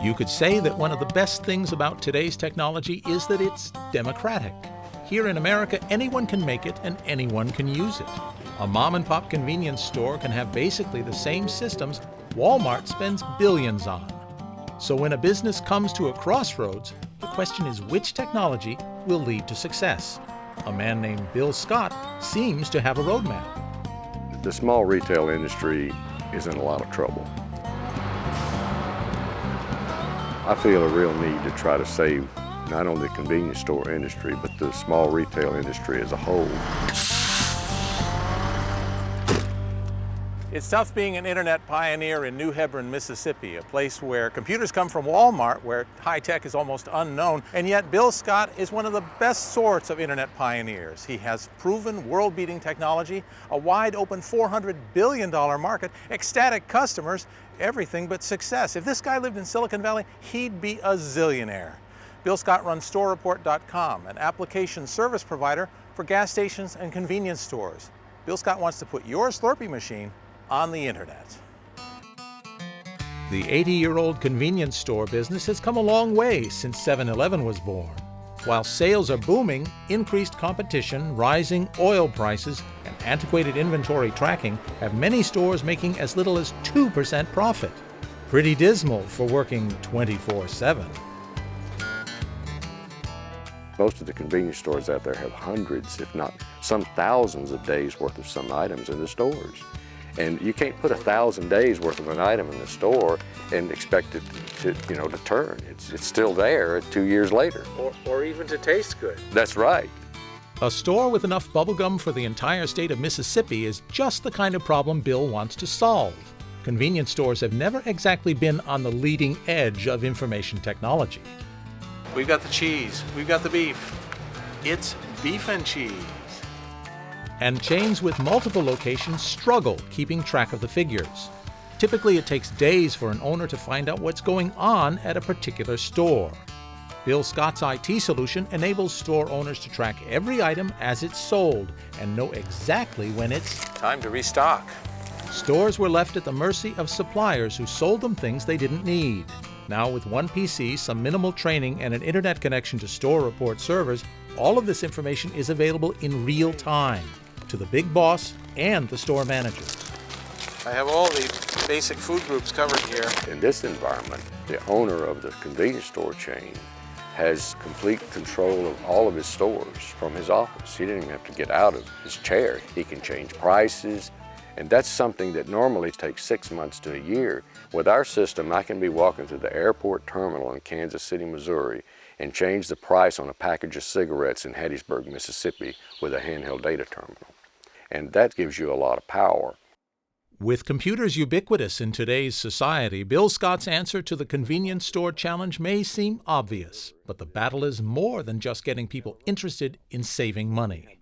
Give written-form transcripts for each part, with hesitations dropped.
You could say that one of the best things about today's technology is that it's democratic. Here in America, anyone can make it and anyone can use it. A mom-and-pop convenience store can have basically the same systems Walmart spends billions on. So when a business comes to a crossroads, the question is which technology will lead to success. A man named Bill Scott seems to have a roadmap. The small retail industry is in a lot of trouble. I feel a real need to try to save not only the convenience store industry, but the small retail industry as a whole. It's tough being an internet pioneer in New Hebron, Mississippi, a place where computers come from Walmart, where high tech is almost unknown, and yet Bill Scott is one of the best sorts of internet pioneers. He has proven world-beating technology, a wide open $400 billion market, ecstatic customers, everything but success. If this guy lived in Silicon Valley, he'd be a zillionaire. Bill Scott runs StoreReport.com, an application service provider for gas stations and convenience stores. Bill Scott wants to put your Slurpee machine on the internet. The 80-year-old convenience store business has come a long way since 7-Eleven was born. While sales are booming, increased competition, rising oil prices, and antiquated inventory tracking have many stores making as little as 2% profit. Pretty dismal for working 24/7. Most of the convenience stores out there have hundreds, if not some thousands of days worth of some items in the stores. And you can't put 1,000 days worth of an item in the store and expect it to turn. It's still there 2 years later. Or even to taste good. That's right. A store with enough bubblegum for the entire state of Mississippi is just the kind of problem Bill wants to solve. Convenience stores have never exactly been on the leading edge of information technology. We've got the cheese, we've got the beef. It's beef and cheese. And chains with multiple locations struggle keeping track of the figures. Typically, it takes days for an owner to find out what's going on at a particular store. Bill Scott's IT solution enables store owners to track every item as it's sold and know exactly when it's time to restock. Stores were left at the mercy of suppliers who sold them things they didn't need. Now, with one PC, some minimal training, and an internet connection to StoreReport servers, all of this information is available in real time to the big boss and the store managers. I have all the basic food groups covered here. In this environment, the owner of the convenience store chain has complete control of all of his stores from his office. He didn't even have to get out of his chair. He can change prices, and that's something that normally takes 6 months to a year. With our system, I can be walking through the airport terminal in Kansas City, Missouri, and change the price on a package of cigarettes in Hattiesburg, Mississippi with a handheld data terminal. And that gives you a lot of power. With computers ubiquitous in today's society, Bill Scott's answer to the convenience store challenge may seem obvious, but the battle is more than just getting people interested in saving money.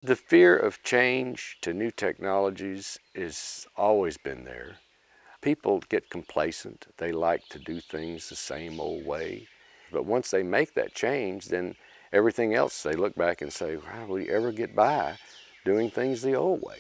The fear of change to new technologies has always been there. People get complacent. They like to do things the same old way. But once they make that change, then everything else, they look back and say, how will we ever get by doing things the old way?